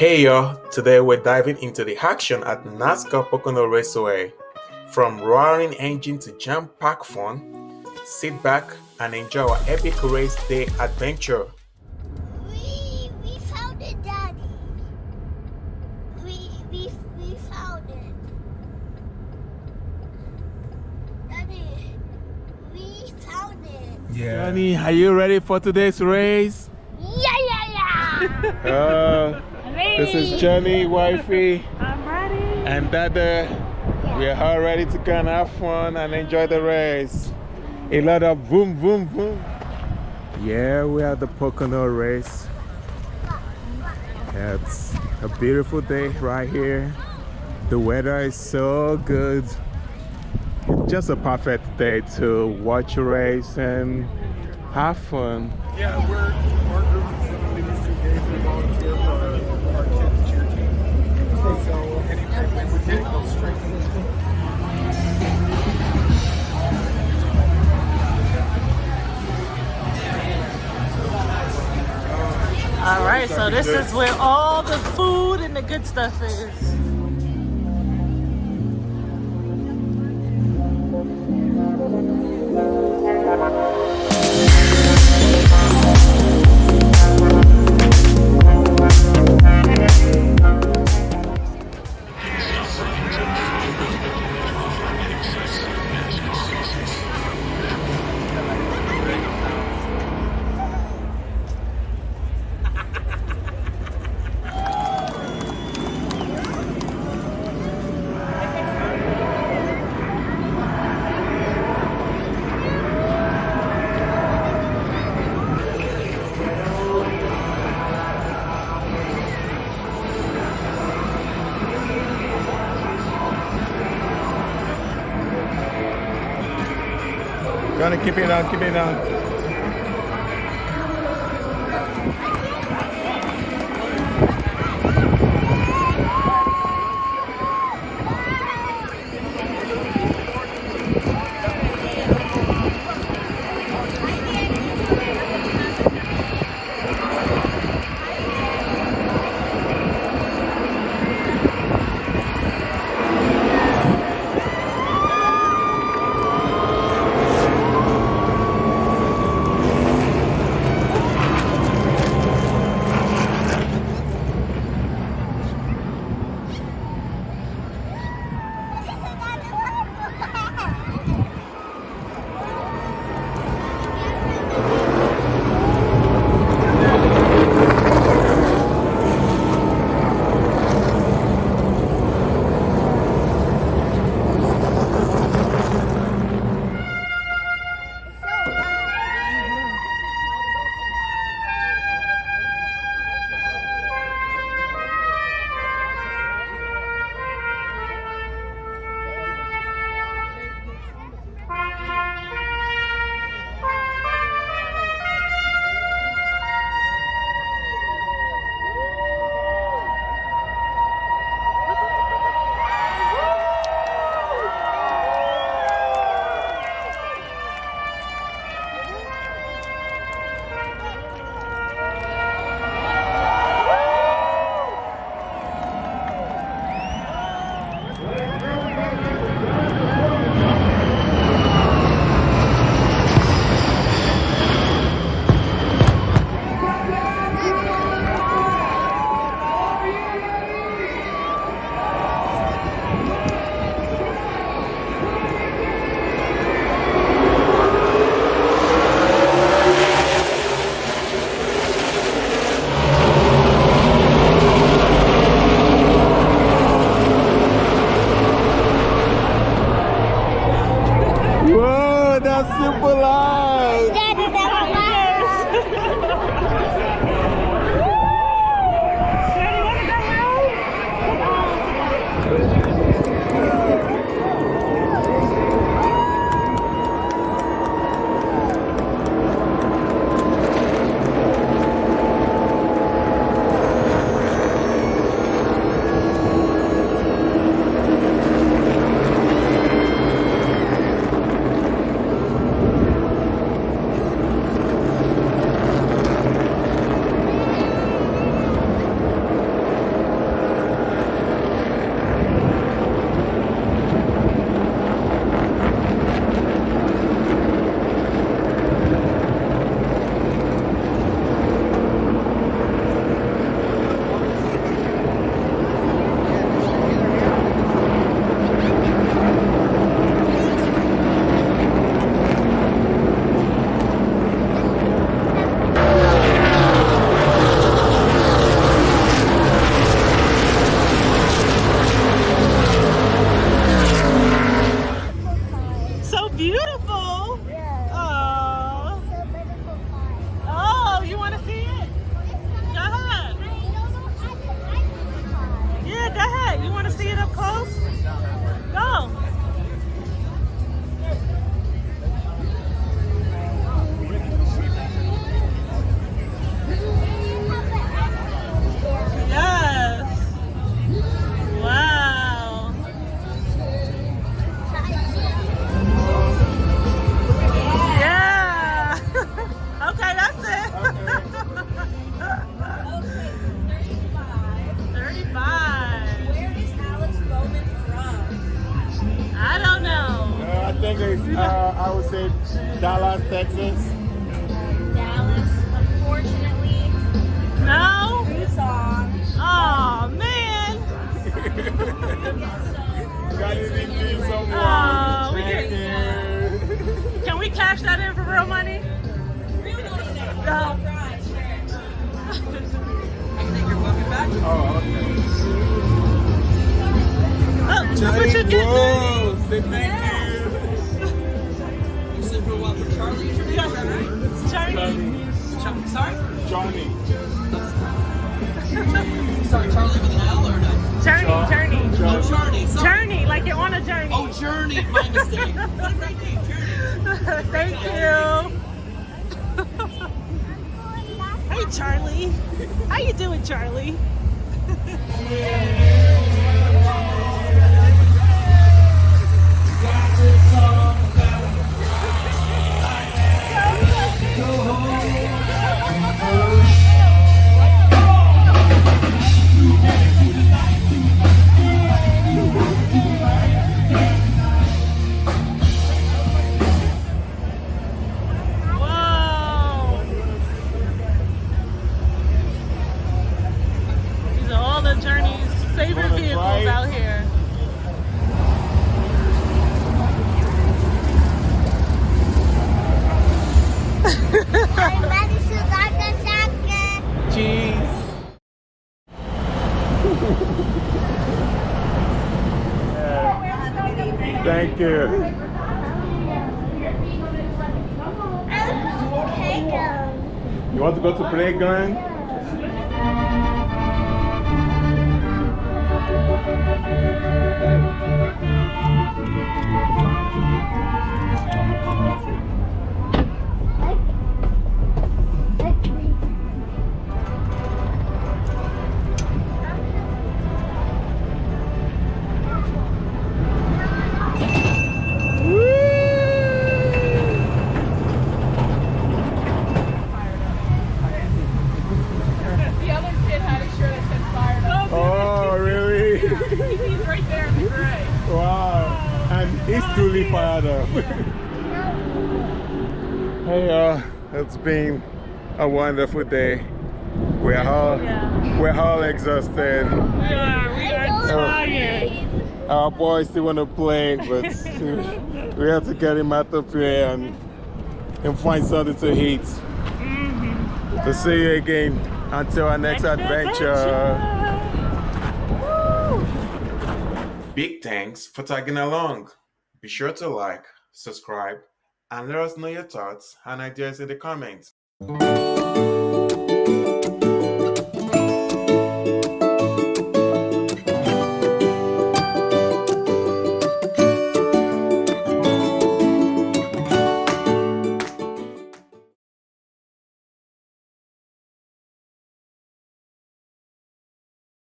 Hey y'all, today we're diving into the action at Nascar Pocono Raceway. From roaring engine to jam-packed fun, sit back and enjoy our epic race day adventure. We found it, Daddy. We found it. Daddy, we found it. Yeah. Johnny, are you ready for today's race? Yeah. This is Johnny, wifey, I'm ready. and Dada. We are all ready to go and have fun and enjoy the race. A lot of boom, boom, boom. Yeah, we are at the Pocono race. It's a beautiful day right here. The weather is so good. It's just a perfect day to watch a race and have fun. Yeah, our group specifically these 2 days we volunteer for our kids' cheer team. So anytime we get go straight to this team. All right, so this is where all the food and the good stuff is. Gonna keep it on, keep it on. I would say Dallas, Texas. Dallas, unfortunately. No? Tucson. Oh, man. Got it in me so much. Oh, we Thank get- you. Can we cash that in for real money? No. Oh, okay. Oh, look what you get. Whoa, say thank you. You said for what? For Charlie? Is your name? Is that right? Journey. Sorry? Johnny. Sorry, Charlie with an L or no? Journey. Oh, Journey. Sorry. Journey, like you're on a journey. Oh, Journey. My mistake. What a great name, Journey. Thank you. Hey, Charlie. How you doing, Charlie? Whoa. These are all the Journey's favorite Wanna vehicles try it? out here. I'm Madison Nagasaki. Cheese. Thank you. You want to go to playground? The other kid had a shirt that said fired up. Oh, really? He's right there in the gray. Wow. And he's truly fired up. Hey, it's been a wonderful day. We're all exhausted. We are tired. Our boys still want to play, but we have to get him out of here and find something to eat. To see you again until our next adventure. Big thanks for tagging along. Be sure to like, subscribe, and let us know your thoughts and ideas in the comments.